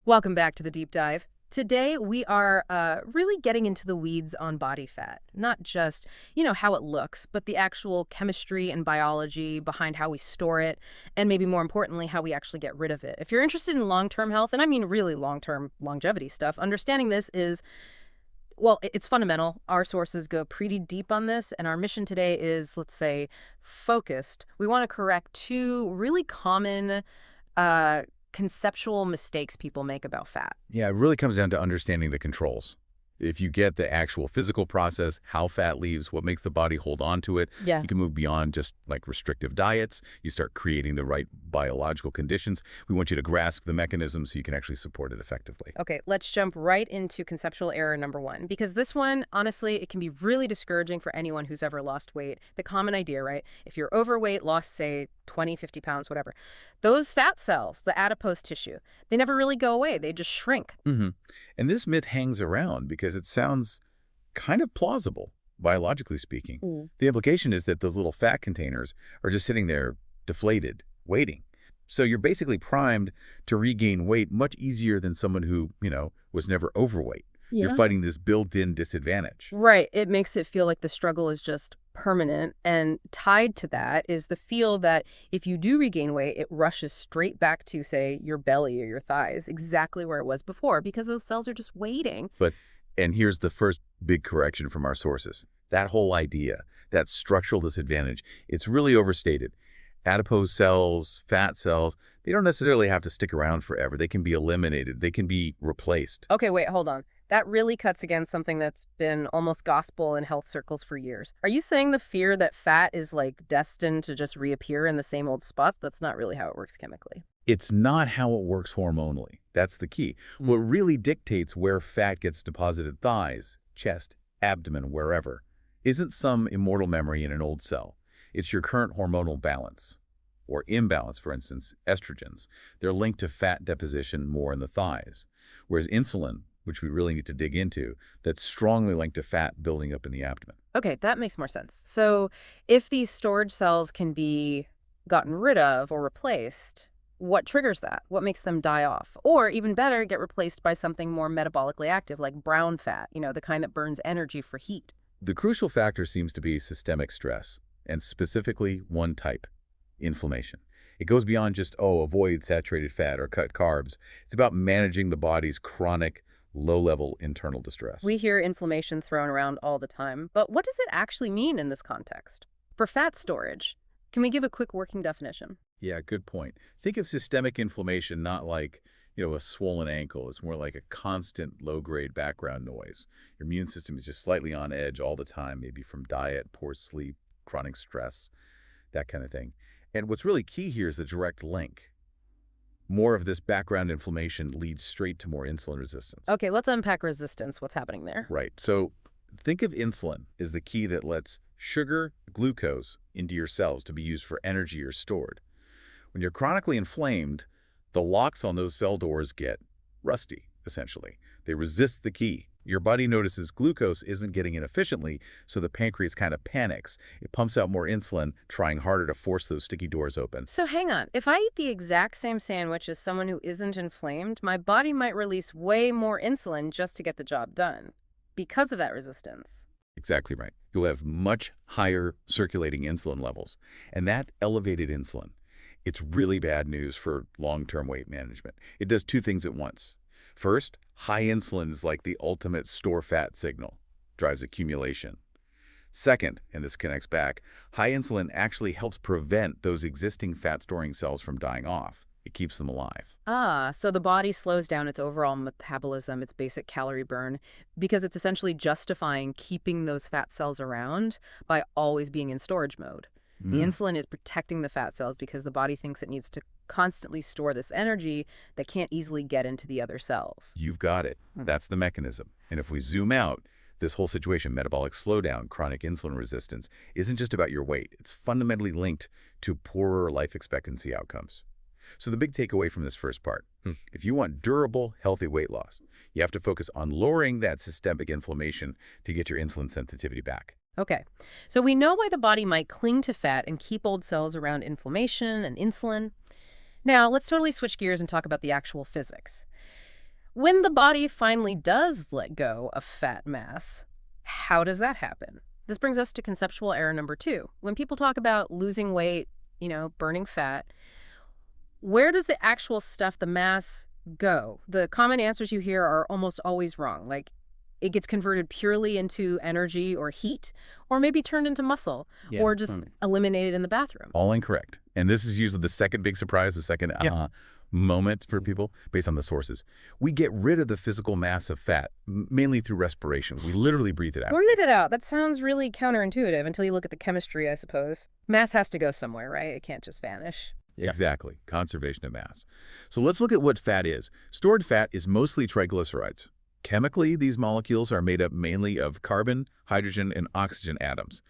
Welcome back to the deep dive. Today, we are really getting into the weeds on body fat. Not just, how it looks, but the actual chemistry and biology behind how we store it, and maybe more importantly, how we actually get rid of it. If you're interested in long-term health, and I mean really long-term longevity stuff, understanding this is, well, it's fundamental. Our sources go pretty deep on this, and our mission today is, let's say, focused. We want to correct two really common uh, conceptual mistakes people make about fat. Yeah, it really comes down to understanding the controls. If you get the actual physical process, how fat leaves, what makes the body hold on to it, Yeah. you can move beyond just like restrictive diets. You start creating the right biological conditions. We want you to grasp the mechanism so you can actually support it effectively. Okay, let's jump right into conceptual error number one, because this one, honestly, it can be really discouraging for anyone who's ever lost weight. The common idea, right? If you're overweight, lost, say, 20, 50 pounds, whatever, those fat cells, the adipose tissue, they never really go away. They just shrink. And this myth hangs around because it sounds kind of plausible, biologically speaking. The implication is that those little fat containers are just sitting there deflated, waiting. So you're basically primed to regain weight much easier than someone who, was never overweight. You're fighting this built-in disadvantage. Right. It makes it feel like the struggle is just permanent. And tied to that is the feel that if you do regain weight, it rushes straight back to, say, your belly or your thighs, exactly where it was before, because those cells are just waiting. And here's the first big correction from our sources. That whole idea, that structural disadvantage, it's really overstated. Adipose cells, fat cells, they don't necessarily have to stick around forever. They can be eliminated. They can be replaced. Okay, wait, hold on. That really cuts against something that's been almost gospel in health circles for years. Are you saying the fear that fat is like destined to just reappear in the same old spots? That's not really how it works chemically. It's not how it works hormonally. That's the key. What really dictates where fat gets deposited, thighs, chest, abdomen, wherever, isn't some immortal memory in an old cell. It's your current hormonal balance or imbalance. For instance, estrogens. They're linked to fat deposition more in the thighs, whereas insulin, which we really need to dig into, that's strongly linked to fat building up in the abdomen. Okay, that makes more sense. So if these storage cells can be gotten rid of or replaced, what triggers that? What makes them die off? Or even better, get replaced by something more metabolically active, like brown fat, the kind that burns energy for heat. The crucial factor seems to be systemic stress, and specifically one type, inflammation. It goes beyond just, avoid saturated fat or cut carbs. It's about managing the body's chronic, low-level internal distress. We hear inflammation thrown around all the time, but what does it actually mean in this context? For fat storage, can we give a quick working definition? Yeah, good point. Think of systemic inflammation not like, a swollen ankle. It's more like a constant low-grade background noise. Your immune system is just slightly on edge all the time, maybe from diet, poor sleep, chronic stress, that kind of thing. And what's really key here is the direct link. More of this background inflammation leads straight to more insulin resistance. Okay, let's unpack resistance. What's happening there? Right. So think of insulin as the key that lets sugar, glucose into your cells to be used for energy or stored. When you're chronically inflamed, the locks on those cell doors get rusty, essentially. They resist the key. Your body notices glucose isn't getting in efficiently, so the pancreas kind of panics. It pumps out more insulin, trying harder to force those sticky doors open. So hang on. If I eat the exact same sandwich as someone who isn't inflamed, my body might release way more insulin just to get the job done because of that resistance. Exactly right. You'll have much higher circulating insulin levels. And that elevated insulin, it's really bad news for long-term weight management. It does two things at once. First, high insulin is like the ultimate store fat signal, drives accumulation. Second, and this connects back, high insulin actually helps prevent those existing fat-storing cells from dying off. It keeps them alive. So the body slows down its overall metabolism, its basic calorie burn, because it's essentially justifying keeping those fat cells around by always being in storage mode. The insulin is protecting the fat cells because the body thinks it needs to constantly store this energy that can't easily get into the other cells. You've got it. That's the mechanism. And if we zoom out, this whole situation, metabolic slowdown, chronic insulin resistance, isn't just about your weight. It's fundamentally linked to poorer life expectancy outcomes. So the big takeaway from this first part, if you want durable, healthy weight loss, you have to focus on lowering that systemic inflammation to get your insulin sensitivity back. Okay, so we know why the body might cling to fat and keep old cells around inflammation and insulin. Now, let's totally switch gears and talk about the actual physics. When the body finally does let go of fat mass, how does that happen? This brings us to conceptual error number 2. When people talk about losing weight, burning fat, where does the actual stuff, the mass, go? The common answers you hear are almost always wrong. Like, it gets converted purely into energy or heat, or maybe turned into muscle, Yeah. or just eliminated in the bathroom. All incorrect. And this is usually the second big surprise, the second moment for people based on the sources. We get rid of the physical mass of fat, mainly through respiration. We literally breathe it out. Breathe it out. That sounds really counterintuitive until you look at the chemistry, I suppose. Mass has to go somewhere, right? It can't just vanish. Exactly. Conservation of mass. So let's look at what fat is. Stored fat is mostly triglycerides. Chemically, these molecules are made up mainly of carbon, hydrogen, and oxygen atoms.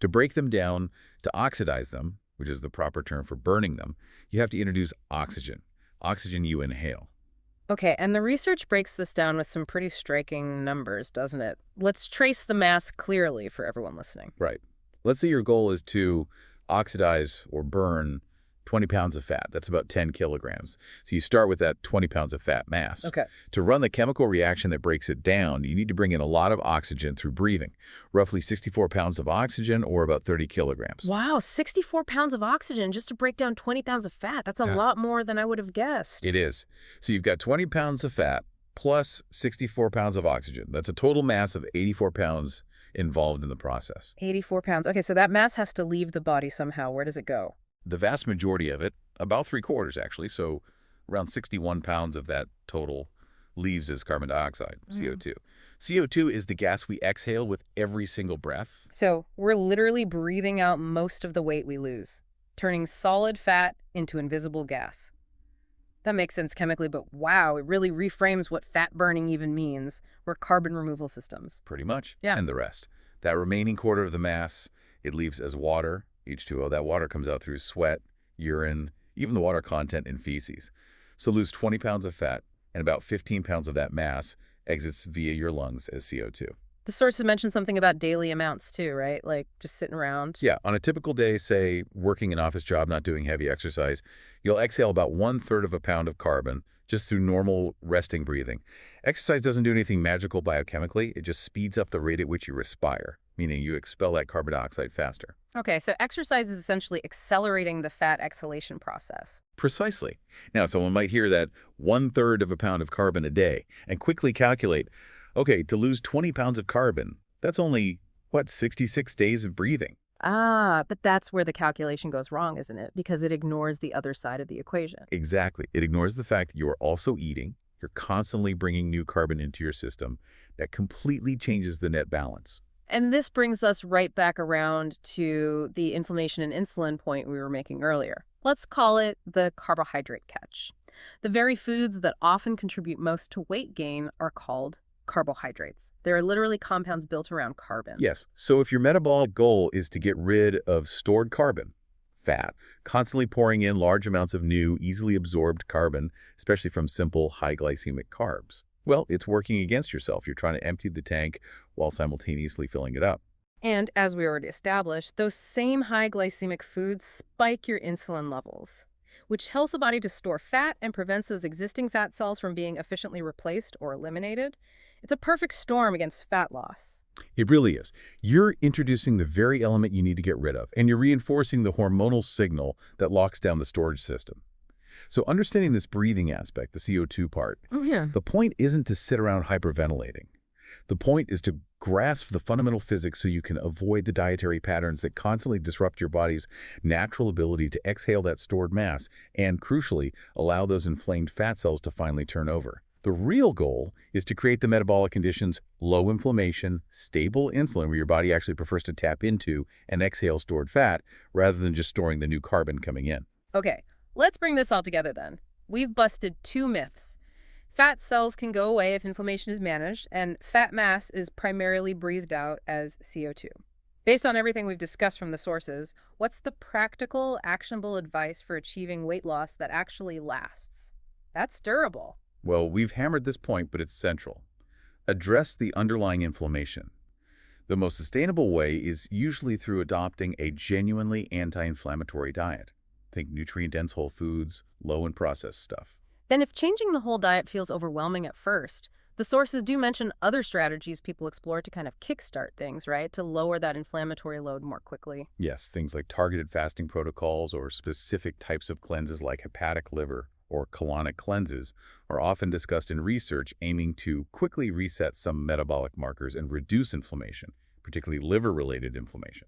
To break them down, to oxidize them, which is the proper term for burning them, you have to introduce oxygen. Oxygen you inhale. Okay, and the research breaks this down with some pretty striking numbers, doesn't it? Let's trace the mass clearly for everyone listening. Right. Let's say your goal is to oxidize or burn 20 pounds of fat. That's about 10 kilograms. So you start with that 20 pounds of fat mass. Okay. To run the chemical reaction that breaks it down, you need to bring in a lot of oxygen through breathing, roughly 64 pounds of oxygen or about 30 kilograms. Wow, 64 pounds of oxygen just to break down 20 pounds of fat. That's a lot more than I would have guessed. It is. So you've got 20 pounds of fat plus 64 pounds of oxygen. That's a total mass of 84 pounds involved in the process. 84 pounds. Okay, so that mass has to leave the body somehow. Where does it go? The vast majority of it, about 3/4 actually, so around 61 pounds of that total leaves as carbon dioxide, CO2. CO2 is the gas we exhale with every single breath. So we're literally breathing out most of the weight we lose, turning solid fat into invisible gas. That makes sense chemically, but wow, it really reframes what fat burning even means. We're carbon removal systems. Pretty much. Yeah. And the rest. That remaining quarter of the mass, it leaves as water, H2O. That water comes out through sweat, urine, even the water content in feces. So lose 20 pounds of fat, and about 15 pounds of that mass exits via your lungs as CO2. The sources mentioned something about daily amounts too, right? Like just sitting around. Yeah, on a typical day, say working an office job, not doing heavy exercise, you'll exhale about 1/3 of a pound of carbon just through normal resting breathing. Exercise doesn't do anything magical biochemically. It just speeds up the rate at which you respire, meaning you expel that carbon dioxide faster. Okay, so exercise is essentially accelerating the fat exhalation process. Precisely. Now, someone might hear that 1/3 of a pound of carbon a day and quickly calculate, okay, to lose 20 pounds of carbon, that's only, 66 days of breathing. But that's where the calculation goes wrong, isn't it? Because it ignores the other side of the equation. Exactly. It ignores the fact that you are also eating. You're constantly bringing new carbon into your system. That completely changes the net balance. And this brings us right back around to the inflammation and insulin point we were making earlier. Let's call it the carbohydrate catch. The very foods that often contribute most to weight gain are called carbohydrates. They're literally compounds built around carbon. Yes. So if your metabolic goal is to get rid of stored carbon, fat, constantly pouring in large amounts of new, easily absorbed carbon, especially from simple, high glycemic carbs, well, it's working against yourself. You're trying to empty the tank while simultaneously filling it up. And as we already established, those same high glycemic foods spike your insulin levels, which tells the body to store fat and prevents those existing fat cells from being efficiently replaced or eliminated. It's a perfect storm against fat loss. It really is. You're introducing the very element you need to get rid of, and you're reinforcing the hormonal signal that locks down the storage system. So understanding this breathing aspect, the CO2 part, the point isn't to sit around hyperventilating. The point is to grasp the fundamental physics so you can avoid the dietary patterns that constantly disrupt your body's natural ability to exhale that stored mass and, crucially, allow those inflamed fat cells to finally turn over. The real goal is to create the metabolic conditions, low inflammation, stable insulin, where your body actually prefers to tap into and exhale stored fat rather than just storing the new carbon coming in. Okay, let's bring this all together then. We've busted 2 myths. Fat cells can go away if inflammation is managed, and fat mass is primarily breathed out as CO2. Based on everything we've discussed from the sources, what's the practical, actionable advice for achieving weight loss that actually lasts? That's durable. Well, we've hammered this point, but it's central. Address the underlying inflammation. The most sustainable way is usually through adopting a genuinely anti-inflammatory diet. Think nutrient-dense whole foods, low in processed stuff. Then if changing the whole diet feels overwhelming at first, the sources do mention other strategies people explore to kind of kickstart things, right? To lower that inflammatory load more quickly. Yes, things like targeted fasting protocols or specific types of cleanses like hepatic liver or colonic cleanses are often discussed in research aiming to quickly reset some metabolic markers and reduce inflammation, particularly liver-related inflammation.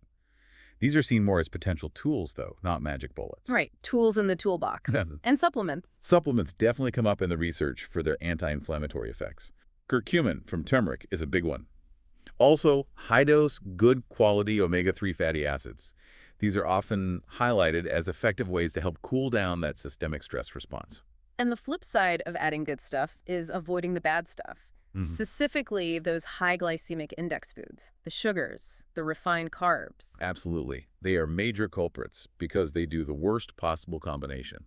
These are seen more as potential tools, though, not magic bullets. Right, tools in the toolbox. And supplements. Supplements definitely come up in the research for their anti-inflammatory effects. Curcumin from turmeric is a big one. Also, high-dose, good-quality omega-3 fatty acids. These are often highlighted as effective ways to help cool down that systemic stress response. And the flip side of adding good stuff is avoiding the bad stuff. Mhm. Specifically, those high glycemic index foods, the sugars, the refined carbs. Absolutely. They are major culprits because they do the worst possible combination.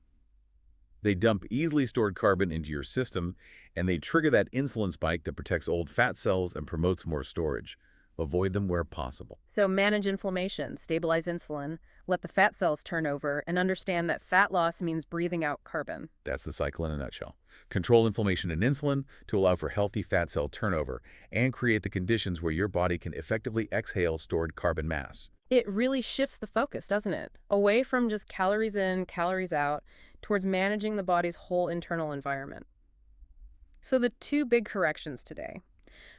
They dump easily stored carbon into your system, and they trigger that insulin spike that protects old fat cells and promotes more storage. Avoid them where possible. So manage inflammation, stabilize insulin, let the fat cells turn over, and understand that fat loss means breathing out carbon. That's the cycle in a nutshell. Control inflammation and insulin to allow for healthy fat cell turnover and create the conditions where your body can effectively exhale stored carbon mass. It really shifts the focus, doesn't it? Away from just calories in, calories out, towards managing the body's whole internal environment. So the two big corrections today.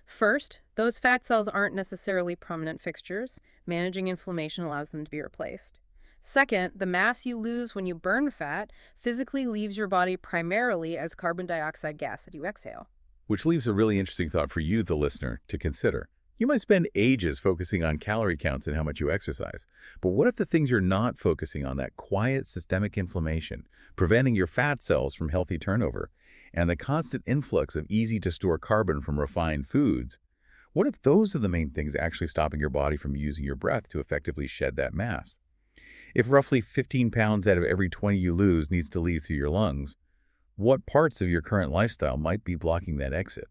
First, those fat cells aren't necessarily permanent fixtures. Managing inflammation allows them to be replaced. Second, the mass you lose when you burn fat physically leaves your body primarily as carbon dioxide gas that you exhale. Which leaves a really interesting thought for you, the listener, to consider. You might spend ages focusing on calorie counts and how much you exercise. But what if the things you're not focusing on, that quiet systemic inflammation, preventing your fat cells from healthy turnover, and the constant influx of easy-to-store carbon from refined foods, what if those are the main things actually stopping your body from using your breath to effectively shed that mass? If roughly 15 pounds out of every 20 you lose needs to leave through your lungs, what parts of your current lifestyle might be blocking that exit?